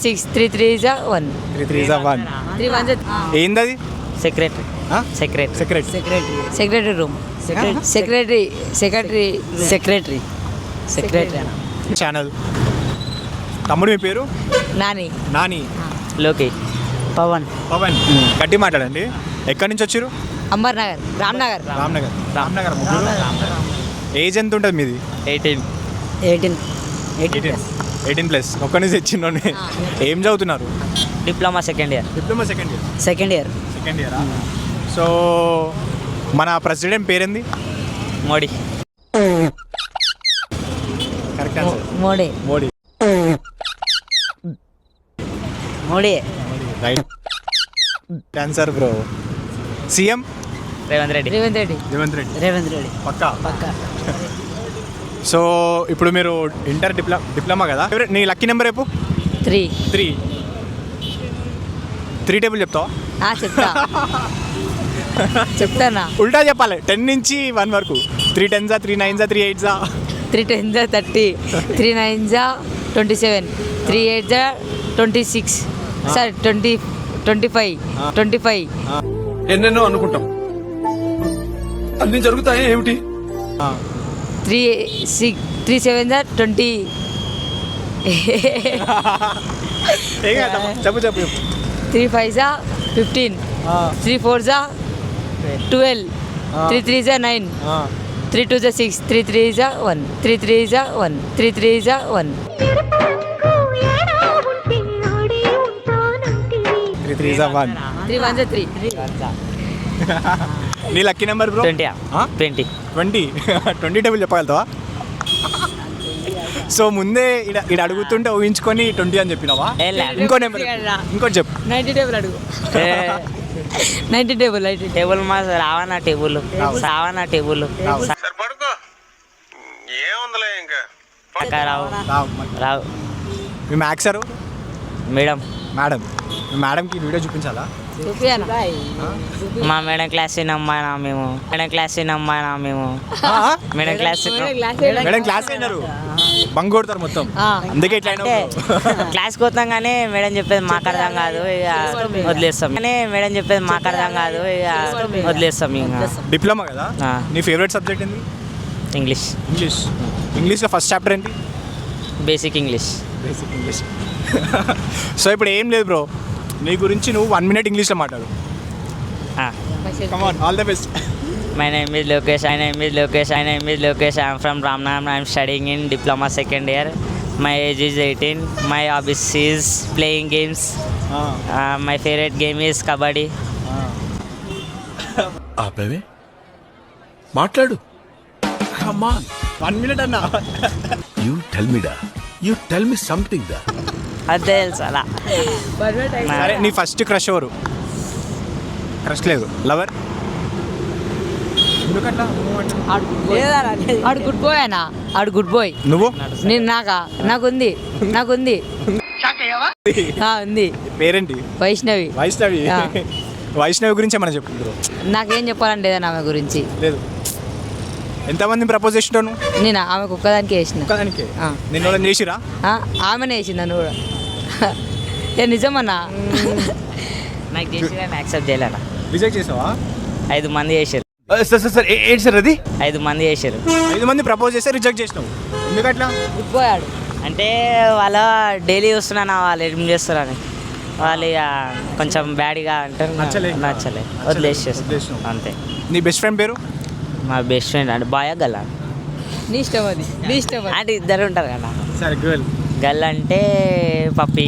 6 3 3 is a 1 3 3 is a 1. 3 1 is ఏందది? Secretary secretary room secretary channel. తమ్ముడు మీ పేరు? నాని. లోకి పవన్ గట్టి మాట్లాడండి. ఎక్కడి నుంచి వచ్చారు? అంబర్ నగర్ రామ్నగర్ ముగ్గురు. ఏజ్ ఎంత ఉంటుంది మీది? 18+. ఒక్కడి నుంచి తెచ్చిండండి. ఏం చదువుతున్నారు? Diploma second year. సో మన ప్రెసిడెంట్ పేరేంది? Modi. Correct answer. Modi right answer bro. CM? Revanth Reddy. పక్కా. సో ఇప్పుడు మీరు ఇంటర్ డిప్లొమా కదా, నీ లక్కీ నెంబర్ రేపు? 3 టేబుల్ చెప్తావా? చెప్తానా? ఉల్టా చెప్పాలి. 10 నుంచి 1 వరకు. 3 10s 3 9s 3 8s 3 10s 30 3 9s 27 3 8s 26 sir 25 ఎన్నెన్నో అనుకుంటాం, అన్ని జరుగుతాయి ఏమిటి? 3 7s 20 చెప్పు 3 5s 15 3 4s 12 3 3s 9 3 2s 6 3 3s 1 3 3s 1 3 3s 1 3 3s 1 3 1s 3 నీ లక్కీ నెంబర్ బ్రో? 20 టేబుల్ చెప్పగలుగుతావా? సో ముందే ఇక్కడ అడుగుతుంటే ఊహించుకొని 20 అని చెప్పినావా? ఇంకో నెంబర్ ఇంకోటి చెప్పు. 90 టేబుల్ అడుగు. 90 టేబుల్ మా రావనా టేబుల్ రావు. మీ మ్యాథ్స్ సారు? మేడం మేడంకి వీడియో చూపించాలా? మా మేడం క్లాస్ అమ్మాయినా మేము మేడం క్లాస్ అయినారు, బంగ్ కొడతారు మొత్తం. అందుకే ఇట్లా క్లాస్కి పోతాం కానీ మేడం చెప్పేది మాకు అర్థం కాదు, ఇక వదిలేస్తాం. ఇంకా డిప్లొమా కదా, నీ ఫేవరెట్ సబ్జెక్ట్ ఏంటి? ఇంగ్లీష్లో ఫస్ట్ చాప్టర్ ఏంటి? Basic English. సో ఇప్పుడు ఏం లేదు బ్రో, నీ గురించి నువ్వు 1 minute ఇంగ్లీష్లో మాట్లాడు. Come on, all the best. My name is Lokesh. I'm from Ramnagar. I'm studying in diploma second year. My age is 18. My hobbies is playing games. My favorite game is kabaddi. ఆపేవే మాట్లాడు. Come on. 1 minute అన్నా. You tell me something da. అదే తెలుసు అలా. సరే, నీ first crush ఎవరు? Crush లేదు, lover? ఎందుకట్లా? ఆడు గుడ్ బాయ్ అన్న, ఆడు గుడ్ బాయ్. నువ్వు? నేను నాకుంది ఉంది. పేరేంటి? వైష్ణవి. వైష్ణవి గురించి ఏమన్నా చెప్పు బ్రో. నాకేం చెప్పాలంటే ఏదన్నా ఆమె గురించి లేదు. ఎంతమంది ప్రపోజ్ చేసినావు? నేను ఆమెకు ఒక్కదానికి వేసిన. నిన్న చేసిరా? ఆమెనే వేసింది నన్ను కూడా. నిజమన్నా? నాకు చేసి యాక్సెప్ట్ చేయలేనా? రిజెక్ట్ చేసావా? 5 మంది చేశారు. సార్ ఏంటి సార్ అది? 5 మంది చేశారు. 5 మంది ప్రపోజ్ చేస్తే రిజెక్ట్ చేసినావు, ఎందుకట్లా? గుడ్ బాయ్ ఆడు. అంటే వాళ్ళ డైలీ చూస్తున్నాను వాళ్ళు ఏం చేస్తారని, వాళ్ళు ఇక కొంచెం బ్యాడ్గా అంటారు, నచ్చలే వదిలేసేస్తాను అంతే. నీ బెస్ట్ ఫ్రెండ్ పేరు? మా బెస్ట్ ఫ్రెండ్ అంటే బాయ్ గల్లా? నీ ఇష్టం అది. అంటే ఇద్దరు ఉంటారు కదా. సరే, గల్ అంటే పప్పి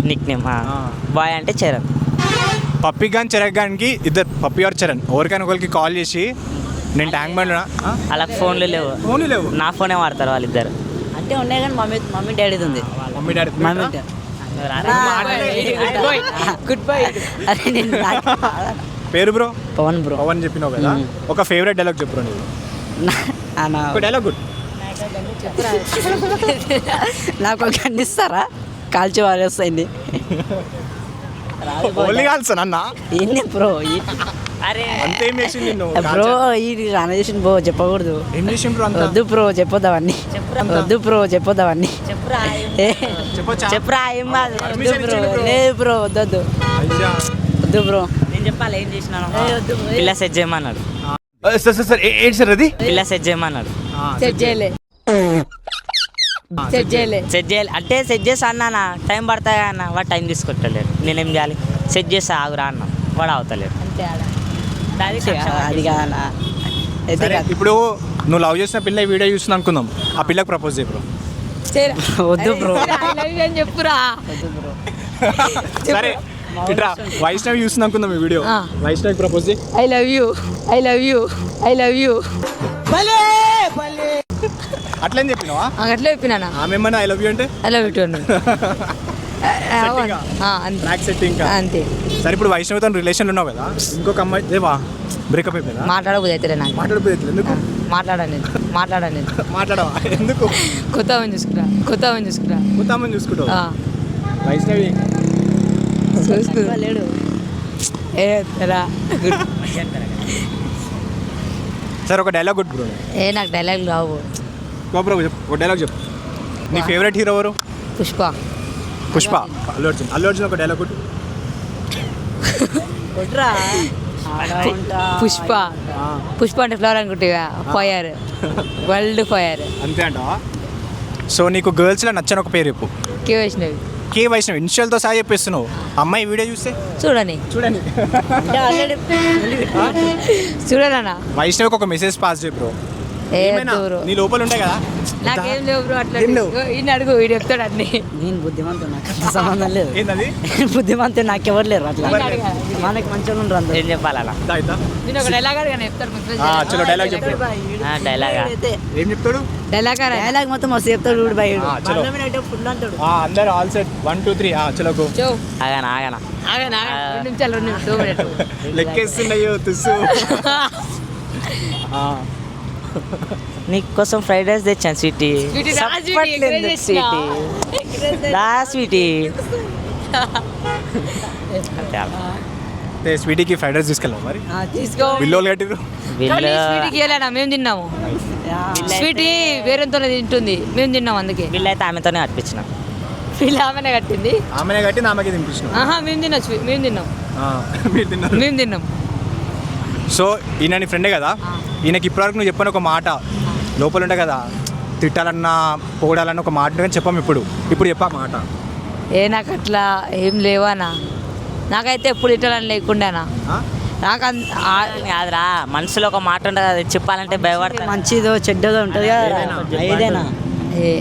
నిక్ నేమ్, బాయ్ అంటే చరణ్. పప్పి కానీ చరణ్ గానికి ఇద్దరు, పప్పి ఆర్ చరణ్, ఎవరికైనా ఒకరికి కాల్ చేసి నేను ట్యాంక్ బండ్ అలా ఫోన్లు లేవు, నా ఫోనే వాడతారు వాళ్ళిద్దరు. అంటే ఉన్నాయి కానీ మమ్మీ డాడీది ఉంది. Good boy. పేరు బ్రో? పవన్ చెప్పినావు కదా, ఒక ఫేవరెట్ డైలాగ్ చెప్పు నీవు. ఒక డైలాగ్ గుడ్. నాకు ఒక ఖండిస్తారా? కాల్చి వారేస్తాయింది. ఓన్లీ కాల్సా అన్న? ఏంది బ్రో? అరే అంతేం చేసి నిన్ను బ్రో, ఇది రాన చేసిన బ్రో, చెప్పకూడదు. ఏం చేసిన బ్రో? వద్దు బ్రో చెప్పొద్దావన్నీ. చెప్పొచ్చా? చెప్పరా ఏం కాదు. Permission ఇచ్చిండు bro. లేదు బ్రో వద్దు అయ్యా. వద్దు బ్రో నేను చెప్పాలి ఏం చేసినాను. పిల్ల సెట్ చేయమన్నాడు. సార్ ఏంటి సార్ అది? పిల్ల సెట్ చేయమన్నాడు. సెట్ చేయలే సెట్ చేయలే సెట్ చేయాలి అంటే సెట్ చేస్తా అన్నా టైం పడతాయి అన్న. వాడు టైం తీసుకొట్టలేడు. నేనేం చేయాలి? సెట్ చేస్తా ఆగురా అన్న. వాడు అవుతలేడు. అంతే ఆడ అది కాదన్నా. సరే, ఇప్పుడు నువ్వు లవ్ చేసిన పిల్ల ఈ వీడియో చూస్తుంది అనుకుందాం. ఆ పిల్లకి ప్రపోజ్ చేయ బ్రో. వద్దు బ్రో. అని చెప్పురా సరే ఇట్రా, వైష్ణవి చూస్తుంది అనుకుందాం ఈ వీడియో. ఆ. వైష్ణవికి ప్రపోజ్ చేయి. I love you I love you I love you అట్లని చెప్పినావా? అట్లా చెప్పినా ఆమె ఏమన్నా ఐ లవ్ యూ అంటే I love you two track setting. అంతే సరే, ఇప్పుడు వైష్ణవితో రిలేషన్లో ఉన్నావు కదా, ఇంకొక అమ్మాయి దేవా బ్రేకప్ అయిపోయిందా? మాట్లాడబోదు అయితే నాకు మాట్లాడిపోయింది ఎందుకు? మాట్లాడాను మాట్లాడవా ఎందుకు? కొత్త ఆమెను చూసుకురా కొత్త అమ్మని చూసుకుంటావు. వైష్ణవి చూసుకోలేడు ఏరా సరే, ఒక డైలాగ్ కొట్టు బ్రో. ఏ నాకు డైలాగ్ రావు బ్రో చెప్పు, ఒక డైలాగ్ చెప్పు. నీ ఫేవరెట్ హీరో ఎవరు? పుష్ప అల్లు అర్జున్ ఒక డైలాగ్ కొట్టు. పుష్ప అంటే ఫ్లవర్ అనుకుంటా ఫైర్ వరల్డ్ ఫైర్ అంతే అంటావా? సో నీకు గర్ల్స్లో నచ్చని ఒక పేరు చెప్పు. కే వైష్ణవి కే వైష్ణవి ఇనిషియల్తో సహా చెప్పేస్తున్నావు. అమ్మాయి వీడియో చూస్తే చూడండి చూడనా వైష్ణవికి ఒక మెసేజ్ పాస్ చేయి బ్రో. ఏ ఏమైనా బ్రో నీ లోపల ఉంటాయి కదా. నాకేం లేవు బ్రో అట్లా ఏం లేవు? ఈయన అడుగు వీడు చెప్తాడు అన్ని నేను బుద్ధిమంతుడు, నాకు సంబంధం లేదు. ఏంటది? బుద్ధిమంతుడు నాకెవరు లేరు అట్లా. ఈయన అడగాలి. మనకి మంచిగా ఉండరు అందరూ. ఏం చెప్పాలన్నా? నేను ఒక డైలాగ్ అడగాను చెప్తాడు చలో డైలాగ్ చెప్పు. డైలాగా ఏం చెప్తాడు? డైలాగ్ డైలాగ్ మొత్తం మస్తు చెప్తాడు చూడు బయట. చలో. ఫుల్ అంటాడు. అందరు ఆల్ సెట్ 1 2 3 చలో గో. ఆగనా రెండు నిమిషాలు 2 మినిట్స్ లెక్కేస్తున్నాయో తుస్సు. నీకోసం ఫ్రైడ్ రైస్ తెచ్చాను స్వీటీ. స్వీటీ అంతే అలా. స్వీటీకి ఫ్రైడ్ రైస్ తీసుకెళ్ళాం మరి. తీసుకో బిల్లోలు కట్టిరు. వీళ్ళు స్వీట్కి వెళ్ళానా మేము తిన్నాము స్వీటీ వేరేతోనే తింటుంది మేము తిన్నాం అందుకే వీళ్ళు అయితే ఆమెతోనే అర్పించిన. వీళ్ళు ఆమెనే కట్టింది ఆమెనే కట్టి నామకే తినిపించిన. ఆహా మేము తినొచ్చు మేము తిన్నాం మీరు తిన్నారు. మేము తిన్నాం సో ఈయన నీ ఫ్రెండే కదా, ఈయనకి ఇప్పటివరకు నువ్వు చెప్పని ఒక మాట లోపల ఉంటే కదా, తిట్టాలన్నా పొగడాలన్నా ఒక మాట కానీ చెప్పాము. ఇప్పుడు చెప్పా మాట. ఏ నాకు అట్లా ఏం లేవానా నాకైతే ఎప్పుడు ఇట్టాలని లేకుండానా ఆ? నాకు కాదురా, మనసులో ఒక మాట ఉంటుంది అది చెప్పాలంటే భయపడతా. మంచిదో చెడ్డదో ఉంటుంది కదా, ఏదైనా. ఏ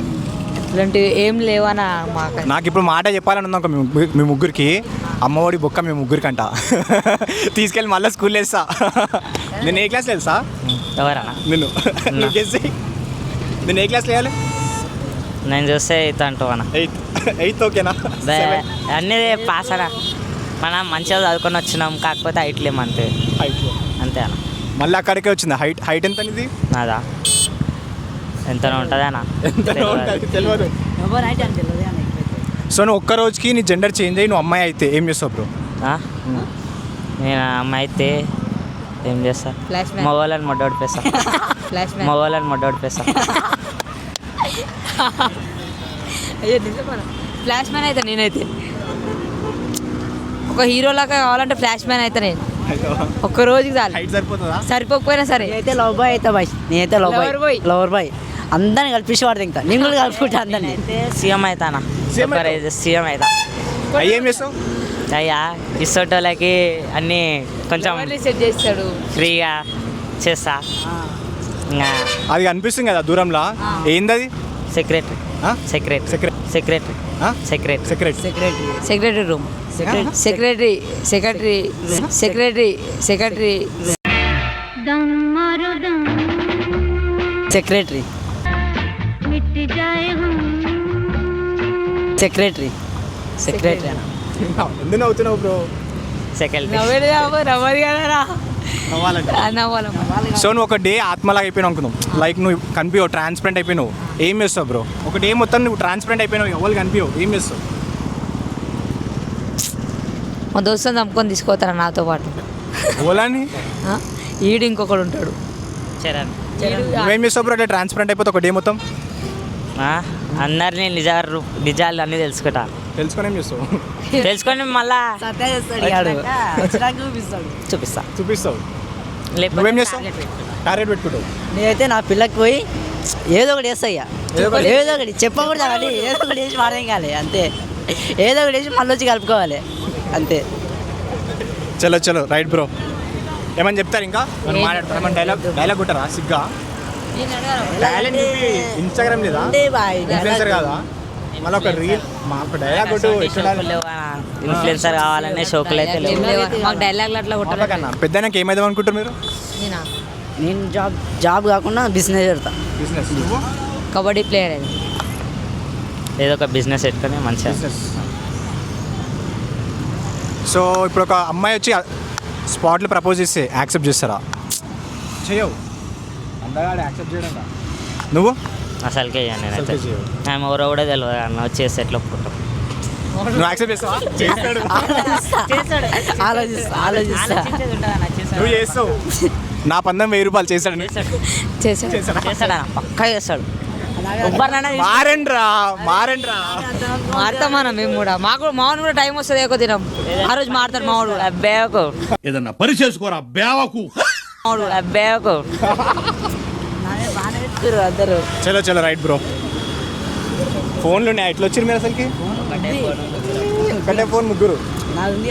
ఇట్లాంటివి ఏం లేవానా మాకు నాకు ఇప్పుడు మాట చెప్పాలని ఉందనుకో మీ ముగ్గురికి, అమ్మఒడి బొక్క మీ ముగ్గురికి అంట తీసుకెళ్ళి మళ్ళీ స్కూల్ వేస్తా. నేను ఏ క్లాస్ తెలుసా? ఎవరన్నా? నిన్ను నువ్వు guess చెయ్యి. నేను ఏ క్లాస్ వేయాలి? నేను చూస్తే ఇతను అంటావన్నా. 8th ఓకేనా? అన్నీ పాస్ అనా. మనం మంచిగా చదువుకొని వచ్చినాం, కాకపోతే హైట్ లేమంతే. అంతే అన్న. మళ్ళీ అక్కడికే వచ్చింది. హైట్ ఎంత ఇది? నాదా ఎంతనో ఉంటుంది అన్న. తెలియదు. ఎవరు అయితే అని తెలియదు అని ఎట్లయితే. సో నువ్వు ఒక్క రోజుకి నీ జెండర్ చేంజ్ అయ్యి నువ్వు అమ్మాయి అయితే ఏం చేస్తావు బ్రో? నేను అమ్మాయి అయితే ఏం చేస్తా? ఫ్లాష్ మ్యాన్ మగవాళ్ళని మొడ్డోడిపేస్తా. ఫ్లాష్ మ్యాన్ మగవాళ్ళని మొడ్డోడిపేస్తా. అయ్యో నిజమా ఫ్లాష్ మ్యాన్ అయితే నేనైతే ఒక హీరోలాగా కావాలంటే ఫ్లాష్ మ్యాన్ అయితే నేను ఒక్క రోజుకి చాలు హైట్ సరిపోతుందా? సరిపోకపోయినా సరే నేనైతే లవ్ బాయ్ అయితే బాయ్. నేనైతే Lover boy. లవర్ బాయ్ అందరిని కలిపేసి వాడు ఇంకా నేను కూడా కలుపుకుంటా అందరిని. అయితే సీఎం అవుతానా? సీఎం సీఎం అవుతా. అయ్యి ఏం చేస్తావు? అయ్యా ఇస్తోటోళ్ళకి అన్నీ కొంచెం సెట్ చేస్తాడు ఫ్రీగా చేస్తా. ఇంకా అది అనిపిస్తుంది కదా దూరంలో. ఏందది? సెక్రటరీ ఆ? సెక్రటరీ Secret- సెక్రటరీ ఆ? Secretary secret. Secretary room secretary secretary secretary secretary secretary secretary secretary అన్న. ఎందుకు నవ్వుతున్నావు బ్రో? సెక్రటరీ నవ్వదు కదా సో నువ్వు ఒక డే ఆత్మలాగా అయిపోయినావు అనుకుందాం. లైక్ నువ్వు కనిపించవు, ట్రాన్స్పరెంట్ అయిపోయినావు. ఏం చేస్తావు బ్రో? ఒక డే మొత్తం నువ్వు ట్రాన్స్పరెంట్ అయిపోయినావు, ఎవరు కనిపించవు, ఏం చేస్తావు? మా దోస్తుని చంపుకొని తీసుకుపోతారా నాతో పాటు ఓలాని ఈడు ఇంకొకడు ఉంటాడు చరణ్ నువ్వేం చేస్తావు బ్రో? అంటే ట్రాన్స్పరెంట్ అయిపోతే ఒక డే మొత్తం అందరినీ నిజాలు అన్నీ తెలుసుకుంటా. తెలుసుకొని ఏం చేస్తావు? తెలుసుకొని మళ్ళా సత్తా చేస్తాడు ఇక ఆడు. వచ్చినాక చూపిస్తాడు. చూపిస్తా. చూపిస్తావు. లేకపోతే నువ్వేం చేస్తావు? టార్గెట్ పెట్టుకుంటావు. నేనైతే నా పిల్లకి పోయి ఏదో ఒకటి చేస్తా ఇక. ఏదో ఒకటి చెప్పకూడదు కానీ ఏదో ఒకటి చేసి వాడేం కాలే అంతే. ఏదో ఒకటి చేసి మళ్ళీ వచ్చి కలుపుకోవాలి అంతే. చలో చలో రైట్ బ్రో. ఏమని చెప్తారు ఇంకా? మాట్లాడతారు డైలాగ్ కొట్టారా సిగ్గా? టాలెంట్ ఇన్స్టాగ్రామ్ లేదా? ఇన్ఫ్లుయెన్సర్ కాదా? మళ్ళీ ఒక రీల్ మాకు డైలాగ్ కొట్టు. ఇన్ఫ్లుయెన్సర్ కావాలనే షోకులు అయితే లేవు. మాకు డైలాగ్లు అట్లా కొట్టాలి. కన్నా పెద్దనాక ఏమైదాం అనుకుంటారు మీరు? నేను జాబ్ కాకుండా బిజినెస్ పెడతా. బిజినెస్. కబడ్డీ ప్లేయర్ అది. ఏదో ఒక బిజినెస్ పెట్టుకొని మంచిగా. బిజినెస్. సో ఇప్పుడు ఒక అమ్మాయి వచ్చి స్పాట్లో ప్రపోజ్ చేస్తే యాక్సెప్ట్ చేస్తారా? చేయవు. అందగాడు యాక్సెప్ట్ చేయడం. నువ్వు అసలుకే నేనైతే అసలుకే చేయవు. ఆమె ఎవరో కూడా తెలియదు అన్న వచ్చేసి ఎట్లా ఒప్పుకుంటాం. నువ్వు యాక్సెప్ట్ చేస్తావా? చేస్తాడు. ఆలోచిస్తా. నువ్వు చేస్తావు. నా పందం 1000 రూపాయలు చేశాడు. చేసాడు. చేస్తాడా? పక్కా చేస్తాడు. ఎవరినైనా మారండ్రా. మారుతాం మనం మేము కూడా. మాకు మామూలు కూడా టైం వస్తుంది ఎక్కువ తినం. ఆ రోజు మారుతాడు మామూలు కూడా. అబ్బాయికు ఏదన్నా పని చేసుకోరా బేవకు. అబ్బాయికు అందరూ చలో చలో రైట్ బ్రో. ఫోన్లు ఉన్నాయి. ఎట్లా వచ్చారు మీరు అసలుకి? ఒకటే ఫోన్ ముగ్గురు. నాది